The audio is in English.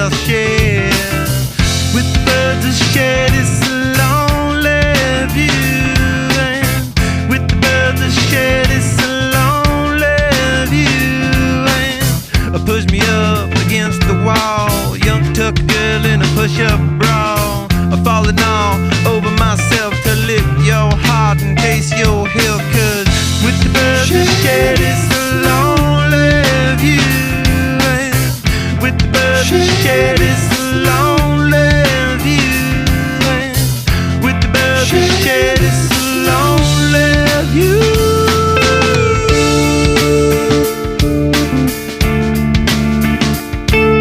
I'll share. With the birds I shed, it's a lonely view. And with the birds I shed, it's a lonely view. And push me up against the wall, young tuck girl in a push-up bra. I'm falling all over myself to lift your heart and taste your health. 'Cause with the birds I shed, it's a lonely view. And with the birds I shed, it's a lonely